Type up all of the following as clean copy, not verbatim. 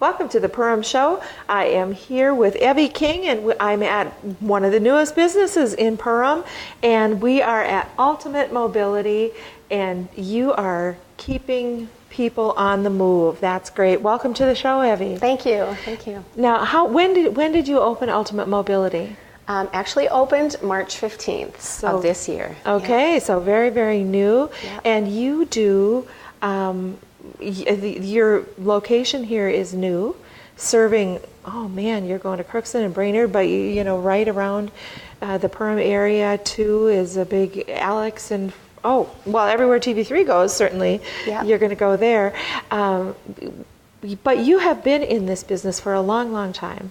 Welcome to the Perham Show. I am here with Evie King, and I'm at one of the newest businesses in Perham, and we are at Ultimate Mobility, and you are keeping people on the move. That's great. Welcome to the show, Evie. Thank you. Thank you. Now, when did you open Ultimate Mobility? Actually opened March 15th of this year. Okay, so very, very new. Yep. And you do, your location here is new, serving, oh man, you're going to Crookston and Brainerd, but you know, right around the Perham area too is a big Alex and, oh, well, everywhere TV3 goes, certainly, Yep. you're going to go there. But you have been in this business for a long, long time.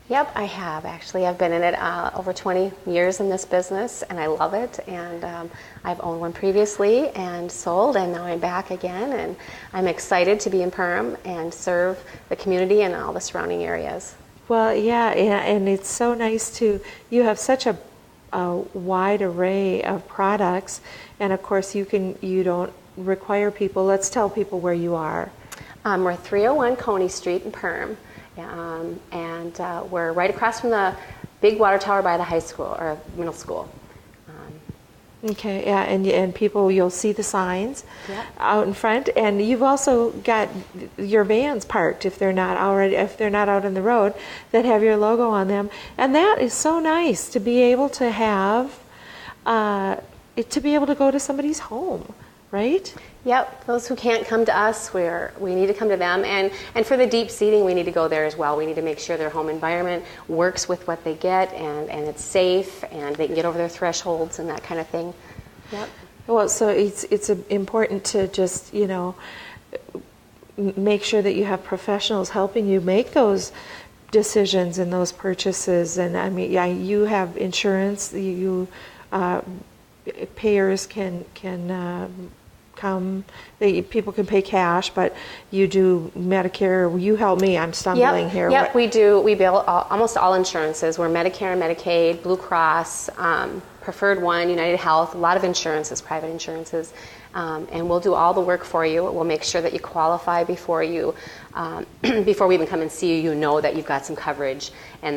Yep, I have actually. I've been in it over 20 years in this business, and I love it. And I've owned one previously and sold, and now I'm back again. And I'm excited to be in Perham and serve the community and all the surrounding areas. Well, yeah, and it's so nice you have such a wide array of products, and of course you don't require people. Let's tell people where you are. We're 301 Coney Street in Perham. And we're right across from the big water tower by the high school or middle school. Okay, yeah, and people, you'll see the signs Yep. out in front, and you've also got your vans parked if they're not out on the road that have your logo on them, and that is so nice to be able to have, to be able to go to somebody's home, right? Yep, those who can't come to us, we need to come to them. And for the deep seating, we need to go there as well. We need to make sure their home environment works with what they get, and it's safe, and they can get over their thresholds and that kind of thing. Yep. Well, so it's important to just, make sure that you have professionals helping you make those decisions and those purchases. And I mean, yeah, you have insurance. Payers can come. People can pay cash, but you do Medicare. You help me. I'm stumbling here. Yep, we do. We bill almost all insurances. We're Medicare and Medicaid, Blue Cross, Preferred One, United Health, a lot of insurances, private insurances. And we'll do all the work for you. We'll make sure that you qualify before before we even come and see you. You know that you've got some coverage, and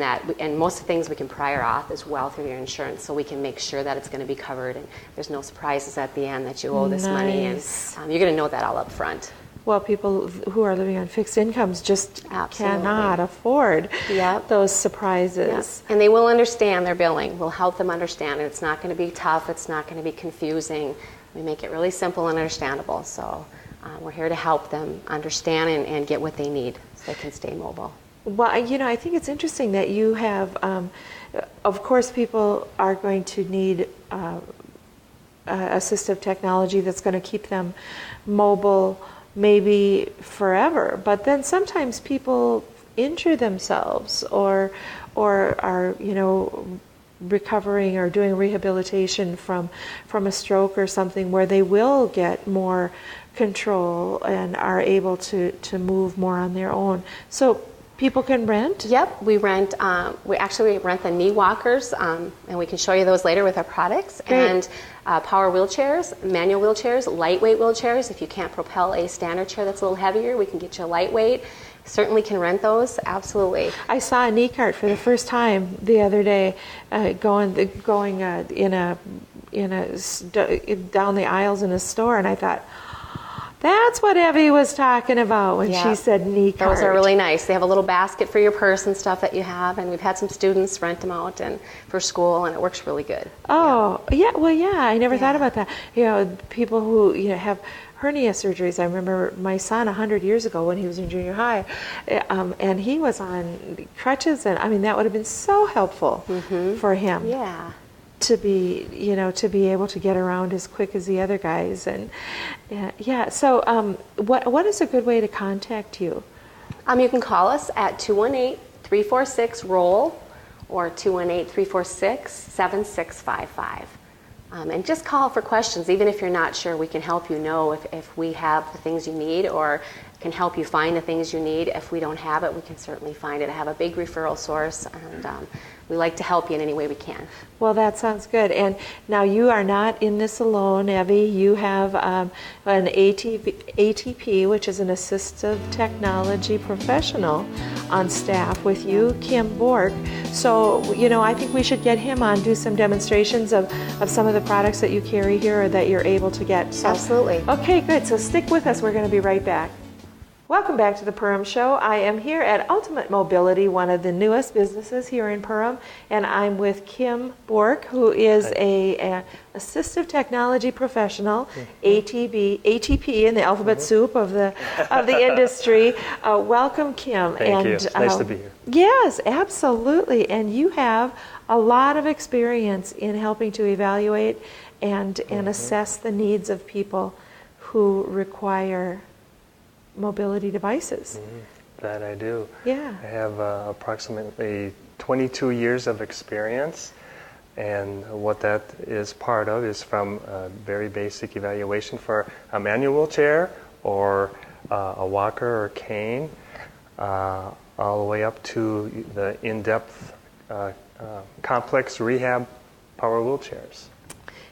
most of the things we can prior auth as well through your insurance, so we can make sure that it's going to be covered, and there's no surprises at the end that you owe this money, and you're going to know that all up front. Well, people who are living on fixed incomes just Absolutely. cannot afford Yep. those surprises. Yep. And they will understand their billing. We'll help them understand it. It's not going to be tough. It's not going to be confusing. We make it really simple and understandable. So we're here to help them understand and get what they need so they can stay mobile. Well, I think it's interesting that you have, of course, people are going to need assistive technology that's going to keep them mobile maybe forever. But then sometimes people injure themselves or are, recovering or doing rehabilitation from a stroke or something where they will get more control and are able to move more on their own. So people can rent? Yep, we rent. We rent the knee walkers, and we can show you those later with our products. Great. And power wheelchairs, manual wheelchairs, lightweight wheelchairs. If you can't propel a standard chair that's a little heavier, we can get you a lightweight. Certainly can rent those. Absolutely. I saw a knee cart for the first time the other day, going down the aisles in a store, and I thought, that's what Evie was talking about when she said knee cart. Those are really nice. They have a little basket for your purse and stuff that you have, and we've had some students rent them out and for school, and it works really good. Oh, yeah. Well, yeah. I never thought about that. People who have hernia surgeries. I remember my son 100 years ago when he was in junior high, and he was on crutches, and I mean that would have been so helpful for him. Yeah. To be able to get around as quick as the other guys, and So, what is a good way to contact you? You can call us at 218-346-ROLL or 218-346-7655. And just call for questions. Even if you're not sure, we can help you know if we have the things you need, or can help you find the things you need. If we don't have it, we can certainly find it. I have a big referral source, and we like to help you in any way we can. Well, that sounds good. And now you are not in this alone, Evie. You have an ATP, which is an assistive technology professional, on staff with you, Kim Bork. So, I think we should get him on, do some demonstrations of some of the products that you carry here or that you're able to get. So, Absolutely. Okay, good. So stick with us. We're going to be right back. Welcome back to the Perham Show. I am here at Ultimate Mobility, one of the newest businesses here in Perham, and I'm with Kim Bork, who is a assistive technology professional, ATP in the alphabet soup of the industry. Welcome, Kim. Thank you. It's nice to be here. Yes, absolutely. And you have a lot of experience in helping to evaluate and assess the needs of people who require mobility devices. That I do. Yeah. I have approximately 22 years of experience, and what that is part of is from a very basic evaluation for a manual chair or a walker or cane, all the way up to the in-depth complex rehab power wheelchairs.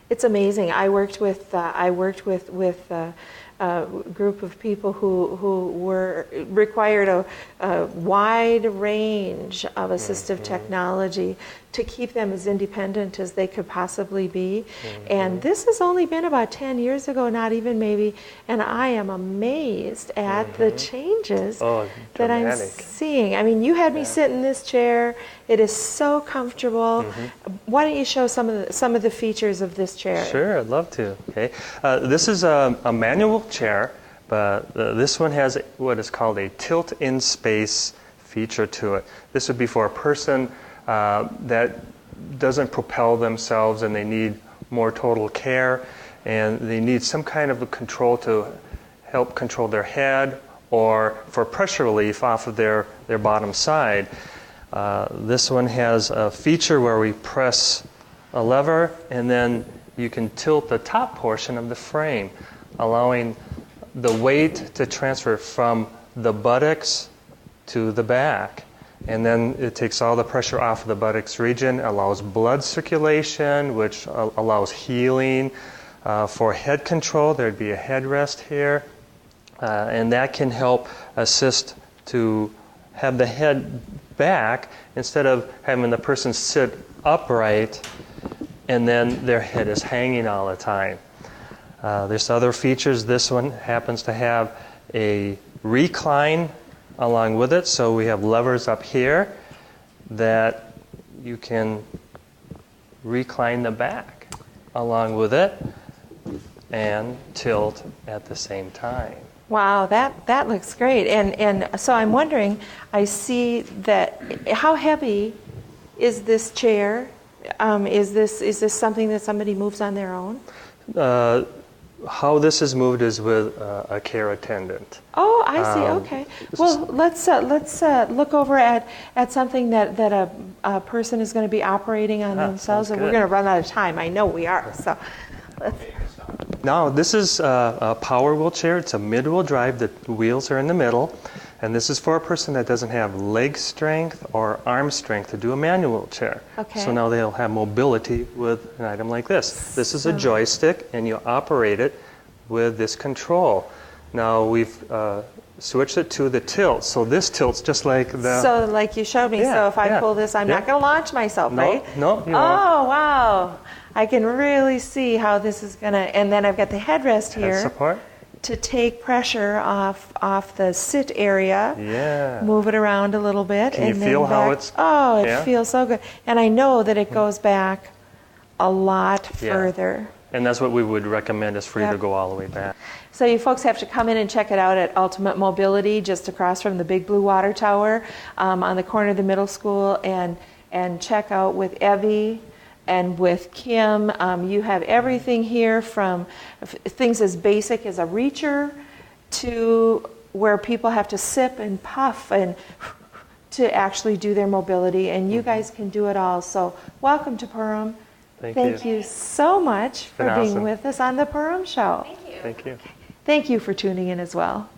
It's amazing. I worked with a group of people who were required a wide range of assistive technology to keep them as independent as they could possibly be. And this has only been about 10 years ago, not even maybe, and I am amazed at the changes that I'm seeing. I mean, you had me sit in this chair. It is so comfortable. Why don't you show some of the features of this chair? Sure, I'd love to. Okay, this is a manual chair, but this one has what is called a tilt in space feature to it. This would be for a person that doesn't propel themselves and they need more total care, and they need some kind of a control to help control their head or for pressure relief off of their bottom side. This one has a feature where we press a lever and then you can tilt the top portion of the frame, allowing the weight to transfer from the buttocks to the back. And then it takes all the pressure off of the buttocks region, allows blood circulation, which allows healing. For head control, there'd be a headrest here. And that can help assist to have the head back instead of having the person sit upright and then their head is hanging all the time. There's other features. This one happens to have a recline along with it, so we have levers up here that you can recline the back along with it and tilt at the same time. Wow, that looks great. And so I'm wondering, I see that, how heavy is this chair? Is this something that somebody moves on their own? How this is moved is with a care attendant. Oh, I see. Okay. Well, let's look over at something that a person is going to be operating on themselves, and we're going to run out of time. I know we are. So, Now, this is a power wheelchair. It's a mid-wheel drive. The wheels are in the middle. And this is for a person that doesn't have leg strength or arm strength to do a manual chair. Okay. So now they'll have mobility with an item like this. This is a joystick, and you operate it with this control. Now we've switched it to the tilt. So this tilts just like the... So like you showed me. Yeah, so if I yeah, pull this, I'm not going to launch myself, right? No, you won't. Oh, wow. I can really see how this is going to... And then I've got the headrest here. Head support. To take pressure off the sit area. Yeah. Move it around a little bit. Can you and then feel how back. it's... Oh, it yeah? feels so good. And I know that it goes back a lot further. And that's what we would recommend, is for you to go all the way back. So you folks have to come in and check it out at Ultimate Mobility, just across from the Big Blue Water Tower, on the corner of the middle school, and check out with Evie and with Kim. You have everything here, from things as basic as a reacher to where people have to sip and puff and to actually do their mobility, and you guys can do it all. So welcome to Perham. Thank you so much for being with us on the Perham Show. Thank you. Thank you. Thank you for tuning in as well.